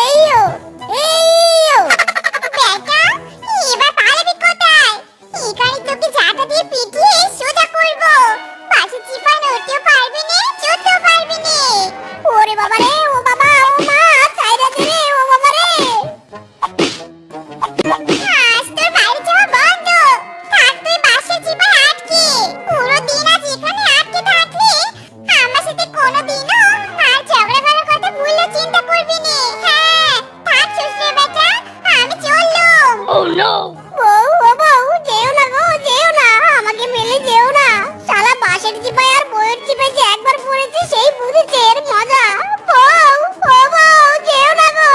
এইও এইও বেটা, এবার পালাবি কোথায়? এখানে তোকে ঝাঁটা দিয়ে পিটিয়ে সোজা করব। পাশে চিপা নড়তেও পারবি না, চড়তেও পারবি না। ওরে বাবা রে, ও বাবা, ও মা, ছাইরা দে রে, ও বাবা রে। আজ তোর বাইরে যাওয়া বন্ধ। থাক তুই বাসে চিপা আটকে। পুরো দিন আজ এখানে আটকে থাকলে আমার সাথে কোনোদিনও আর ঝগড়া করার কথা ভুললেও চিন্তা করবি না। হ্যাঁ, থাক শ্বশুর বেটা, আমি চললুম। Oh no! বউ, ও বউ, যেও না গো, যেও না, আমাকে ফেলে যেও না। শালা বাঁশের চিপায় আর বইয়ের চিপায় যে একবার পড়েছি সেই বুঝেছে এর মজা। বউ, ও বউ, যেও না গো।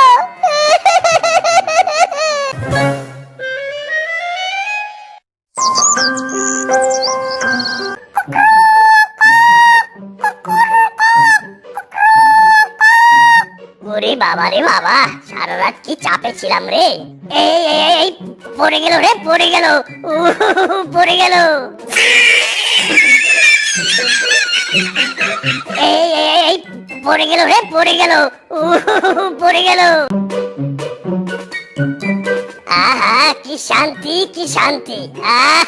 ওরে বাবা রে বাবা, সারা রাত কি চাপে ছিলাম রে। এই এই এই, পড়ে গেল রে, পড়ে গেল, পড়ে গেল। এই এই এই, পড়ে গেল রে, পড়ে গেল, পড়ে গেল। আহা, কি শান্তি, কি শান্তি। আহ,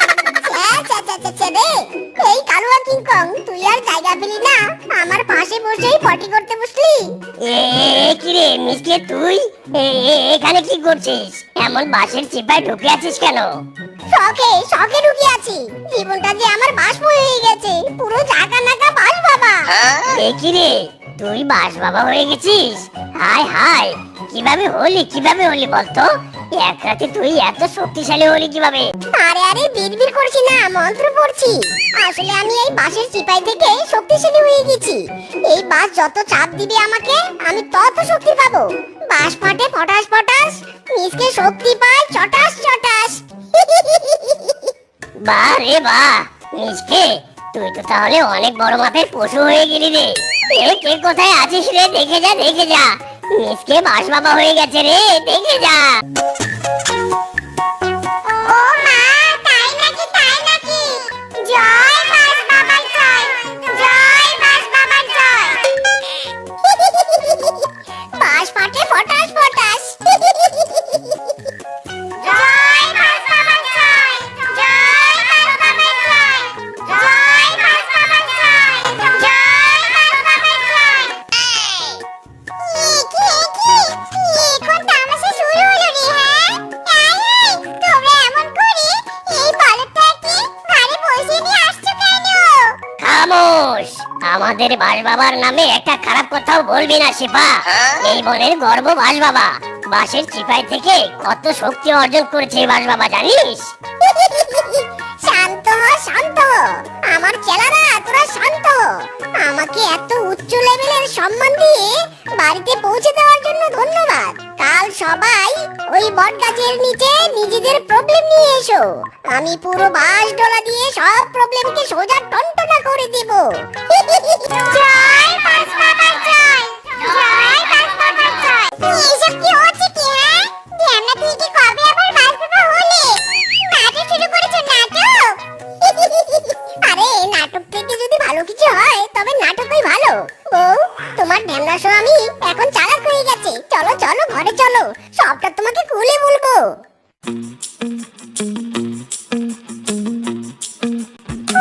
এই কালুয়া কিংকং, তুই আর জায়গা পেলি না আমার পাশে বসেই পটি করতে বসলি। কি রে মিসকে, তুই এখানে কি করছিস? এমন বাঁশের চিপায় ঢুকে আছিস কেন? শখে শখে ঢুকে আছি। জীবনটা যে আমার বাষ্পই হয়ে গেছে, পুরো জাগা নাকা বাস বাবা। কি রে, তুই বাস বাবা হয়ে গেছিস? হায় হায়, কিভাবে হলি, কিভাবে হলি বলতো? এক রাতে তুই এত শক্তিশালী হলি কিভাবে? আরে আরে, বিড়বিড় করছি না, মন্ত্র পড়ছি। আসলে আমি এই বাঁশের চিপাই থেকে শক্তিশালী হয়ে গেছি। এই বাঁশ যত চাপ দিবে আমাকে, আমি তত শক্তি পাবো। বাঁশ ফাটে ফটাস ফটাস, মিসকে শক্তি পায় চটাস চটাস। বাহ রে বাহ, মিসকে, তুই তো তাহলে অনেক বড় মাপের পশু হয়ে গেলি রে। কে কোথায় আছিস রে? দেখে যা, দেখে যা, মিসকে বাস বাবা হয়ে গেছে রে, দেখে যা। ও মা, তাই নাকি, তাই নাকি? জয় বাঁশ বাবার জয়, জয় বাঁশ বাবার জয়। বাঁশ ফাটে ফটাস ফটাস। জয় বাঁশ বাবার জয়, জয় বাঁশ বাবার জয়, জয় বাঁশ বাবার জয়, জয় বাঁশ বাবার জয়। এখন তামাশা শুরু হলো রে। হ্যাঁ, এই, তোমরা এমন করে এই বালকটাকে ঘরে বসিয়ে নিয়ে আসছো কেন? খামোশ, আমাদের বাস বাবার নামে একটা খারাপ কথাও বলবি না শিপা। এই বনের গর্ব বাস বাবা। বাঁশের চিপাই থেকে কত শক্তি অর্জন করেছে বাস বাবা, জানিস? শান্ত হ, শান্ত হ। আমার চেলারা, তোরা শান্ত হ। আমাকে এত উচ্চ লেভেলের সম্মান দিয়ে বাড়িতে পৌঁছে দেওয়ার জন্য ধন্যবাদ। কাল সবাই ওই বট গাছের নিচে নিজেদের প্রবলেম নিয়ে এসো। আমি পুরো বাঁশ ডলা দিয়ে সব প্রবলেমকে সোজা টনটনা করে দেব। জয় বাঁশ বাবার জয়, জয় বাঁশ বাবার জয়। এসব কি হচ্ছে কি? হ্যাঁ, ধ্যানা, তুই কি কবে আবার বাঁশ বাবা হলে? নাটক শুরু করেছো, নাটক? আরে, নাটক থেকে যদি ভালো কিছু হয় তবে নাটকই ভালো। ও, তোমার ঢ্যামনা শো আমি এখন চালাক হয়ে গেছে। চলো চলো, ঘরে চলো, সবটা তোমাকে খুলে বলবো।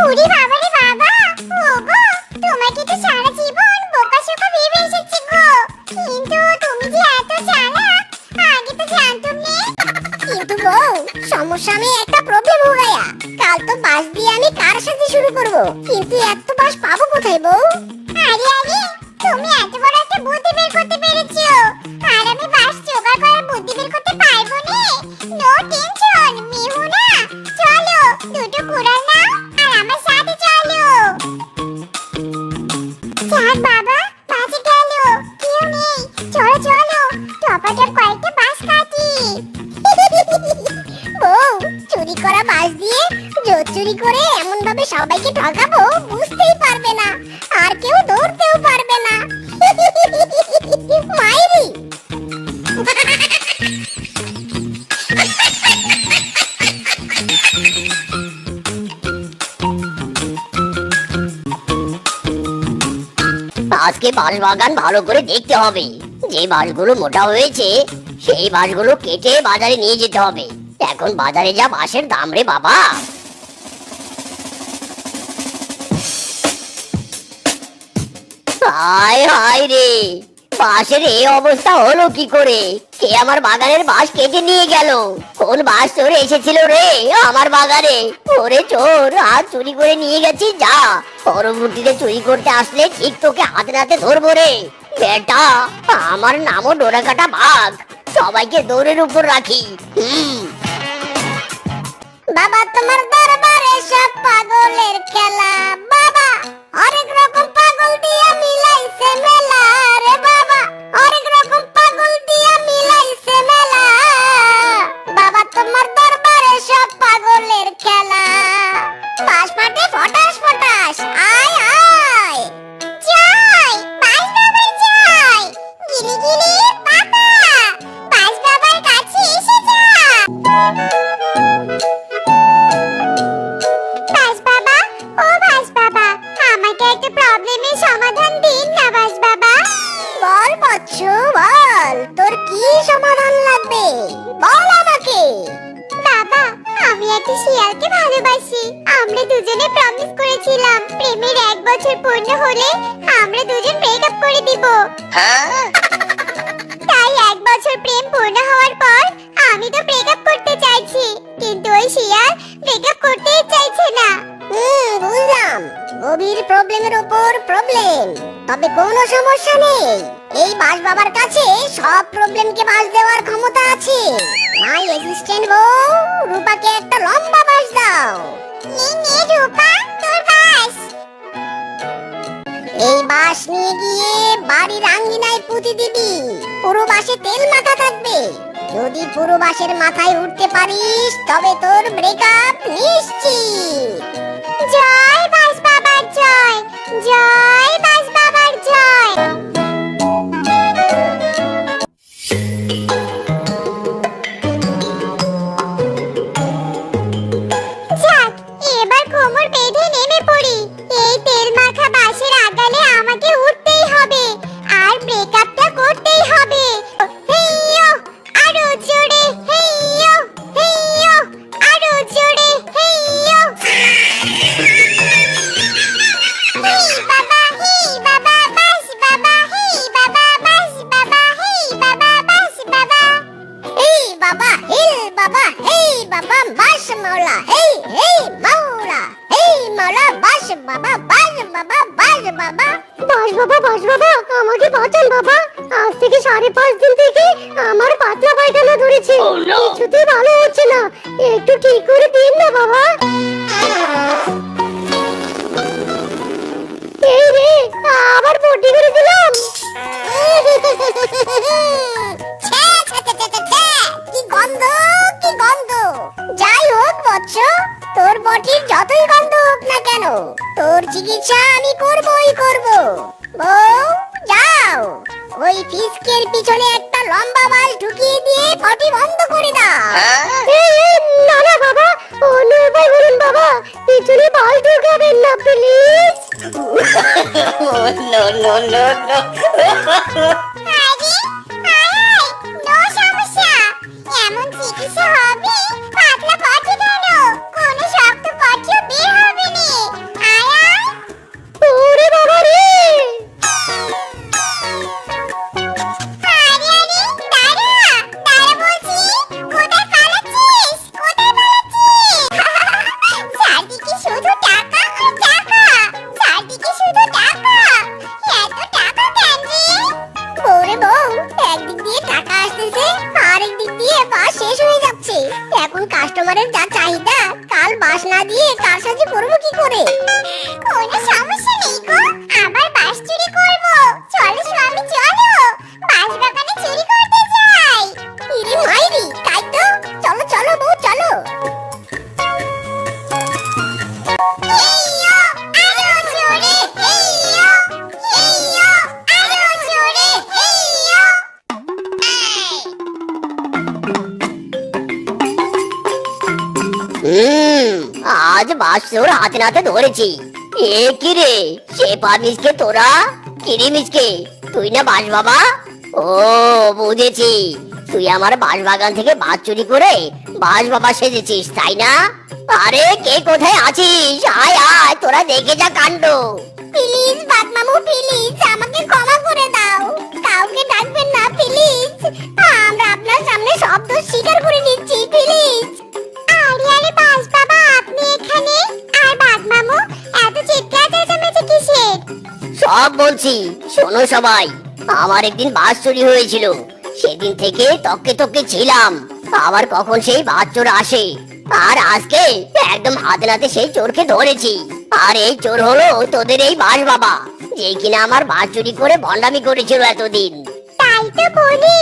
ওরে বাবা রে বাবা, ওগো, তোমাকে তো সারা জীবন বোকাশোকা ভেবে এসেছি গো। কিন্তু তুমি যে এত চালাক, আগে তো জানতাম না। কিন্তু বউ, সমস্যা में একটা প্রবলেম हो गया। কাল তো বাস দিয়ে আমি কার সাথে শুরু করব, কিন্তু এত বাস পাবো কোথায় বউ? আরে আরে, তুমি এত বড় একটা বুদ্ধি বের করতে পেরেছো, আর আমি বাস জোগাড় করার বুদ্ধি বের করতে পারবো না। নো টেনশন মেহুনা, চলো দুটো কুড়াল নাও আর আমার সাথে চলো। যাক বাবা, বাজে গেল, কেউ নেই। চলো চলো, টপাটপ কয়েকটা বাস কাটি। বউ, চুরি করা বাস দিয়ে জোর চুরি করে এমন ভাবে সবাইকে ঠকাবো বুঝতেই পারবে না, আর কেউ ধরতেও পারবে না। মাইরি। আজকে বাঁশ বাগান ভালো করে দেখতে হবে। যে বাঁশগুলো মোটা হয়েছে সেই বাঁশগুলো কেটে বাজারে নিয়ে যেতে হবে। এখন বাজারে যা বাঁশের দাম রে বাবা। হায় হায় রে, বাঁশের এই অবস্থা হলো কি করে? কে আমার বাগানের বাঁশ কেটে নিয়ে গেল? কোন বাঁশ চোর এসেছিল রে আমার বাগানে? ওরে চোর, আজ চুরি করে নিয়ে গেছিস, যা পরবর্তীতে চুরি করতে আসলে ঠিক তোকে হাতে নাতে ধরবো রে বেটা। আমার নামও ডোরাকাটা বাঘ, সবাইকে দৌড়ের উপর রাখি। বাবা তোমার দরবারে সব পাগলের খেলা, বাবা অনেক রকম পাগল দিয়া মিলাইছে মেলা রে বাবা, অনেক রকম পাগল দিয়া মিলাইছে মেলা। বাবা তোমার দরবারে সব পাগলের খেলা, পাশ ফাটে ফটাস ফটাস, আয় আয় জয় পাশ বাবার জয়, গিলি গিলি পাপা পাশ বাবার কাছে এসে যা। বাস বাবা, ও বাস বাবা, আমাকে একটা প্রবলেমের সমাধান দিন না বাস বাবা। বল বাচ্চু বল, তোর কি সমাধান লাগবে বল আমাকে। বাবা, আমি একটা শিয়ালকে ভালোবাসি। আমরা দুজনে প্রমিস করেছিলাম প্রেমের 1 বছর পূর্ণ হলে আমরা দুজন ব্রেকআপ করে দিব। তাই 1 বছর প্রেম পূর্ণ হওয়ার পর আমি তো ব্রেকআপ করতে চাইছি, কিন্তু ওই শিয়াল ব্রেকআপ করতেই চাইছে না। বুঝলাম, গভীর প্রবলেমের উপর প্রবলেম। তবে কোনো সমস্যা নেই, এই বাস বাবার কাছে সব প্রবলেমকে বাস দেওয়ার ক্ষমতা আছে। মাই অ্যাসিস্ট্যান্ট বউ, রূপাকে একটা লম্বা বাস দাও। নে রূপা, তোর বাস। এই বাস নিয়ে গিয়ে বাড়ির আঙ্গিনায় পুঁতে দিবি। পুরো বাসে তেল মাখা থাকবে। যদি পুরো বাসের মাথায় উঠতে পারিস তবে তোর ব্রেকআপ নিশ্চিত। জয় বাস বাবার জয়, জয় বাস বাবার জয়। যাক, এবার কোমর বেঁধে নেমে পড়ি। এই তেল মাখা বাসের আগালে আমাকে উঠতেই হবে আর ব্রেকআপটা করতেই হবে। হেইয়ো, আরো জোরে হেইয়ো, হেইয়ো, আরো জোরে হেইয়ো। হেই বাবা, হেই বাবা, বাস বাবা, হেই বাবা, বাস বাবা, হেই বাবা, বাস বাবা। হেই বাবা, হেই বাবা, হেই বাবা, বাস মাওলা, হেই হেই মাওলা, হেই মাওলা, বাস বাবা, বাস বাবা, বাস বাবা। বাস বাবা, বাস বাবা, আমাকে বাঁচান বাবা। আজ থেকে 5.5 দিন থেকে আমার পাতলা পায়খানা ধরেছে, কিছুতেই ভালো হচ্ছে না। একটু ঠিক করে দিন না বাবা। এই রে, আবার পটি করে দিলাম। কি গন্ধ, কি গন্ধ। যাই হোক বৎস, তোর বটির যতই গন্ধ হোক না কেন, তোর চিকিৎসা আমি করবই করব। বউ যাও, ওই ফিসকের পিছনে একটা লম্বা বাস ঢুকিয়ে দিয়ে পটি বন্ধ করে দাও। না না বাবা, অন্য উপায় বলুন বাবা, পিছনে বাস ঢুকাবেন না please. No no no no. এমন চিকিৎসা হবে, পাতলা পটি ধরো, কোনো শক্ত পটিও বের হবে না। আয় ওরে বাবা রে। আরে আরে, দাঁড়া দাঁড়া বলছি, কোথায় পালাচ্ছিস, কোথায় পালাচ্ছিস? চারদিকে শুধু টাকা আর টাকা, চারদিকে শুধু টাকা। এত টাকা কেন রে? বউরে বউ, একদিক দিয়ে টাকা আসতেছে আর একদিক দিয়ে বাস শেষ হয়ে যাচ্ছে। এখন কাস্টমারের যা চাহিদা, কাল বাস না দিয়ে কার সাথে করবো কি করে? কোনো সমস্যা নেই গো, আবার বাস চুরি করব। চলো স্বামী চলো, বাস বাগানে চুরি করতে যাই। ইরে মাইরি, তাই তো, চলো চলো বউ চলো। হেইয়ো, আরো জোরে হেইয়ো, হেইয়ো, আরো জোরে হেইয়ো। আজ বাস চোর হাতে নাতে ধরেছি। এ কি রে, সে পার মিসকে তোরা? কিরি মিসকে, তুই না বাস বাবা? ও বুঝেছি, তুই আমার বাঁশবাগান থেকে বাঁশ চুরি করে বাঁশ বাবা সেজেছিস তাই না? আরে কে কোথায় আছিস, আয় আয়, তোরা দেখে যা কাণ্ড। প্লিজ বাঘমামু প্লিজ আমাকে ক্ষমা করে দাও, কাউকে ডাকবেন না প্লিজ, আমরা আপনার সামনে সব দোষ স্বীকার করে নিচ্ছি প্লিজ। আরে আরে বাস বাবা আপনি এখানে, আর বাঘমামু এত চিৎকার চেঁচামেচি কিসের? সব বলছি, শোনো সবাই। আমার একদিন বাস চুরি হয়েছিল, সেদিন থেকে তককে তককে ছিলাম আবার কখন সেই বাস চোর আসে। আর আজকে একদম হাতে নাতে সেই চোরকে ধরেছি। আর এই চোর হলো তোদের এই বাস বাবা, যে কিনা আমার বাস চুরি করে ভণ্ডামি করেছিল এতদিন। তাই তো বলি,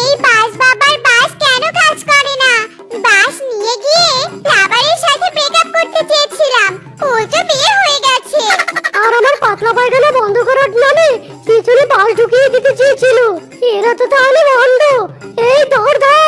এই বাস বাবার বাস কেন কাজ করে না? বাস নিয়ে গিয়ে লাভারের সাথে ব্রেকআপ করতে চেয়েছিলাম, উল্টো বিয়ে হয়ে গেছে। আর আমার পাতলা পায়খানা বন্ধ করার নামে পিছনে বাস ঢুকিয়ে দিতে চেয়েছিল। এরা তো তাহলে ভণ্ড। এই ধর ধর।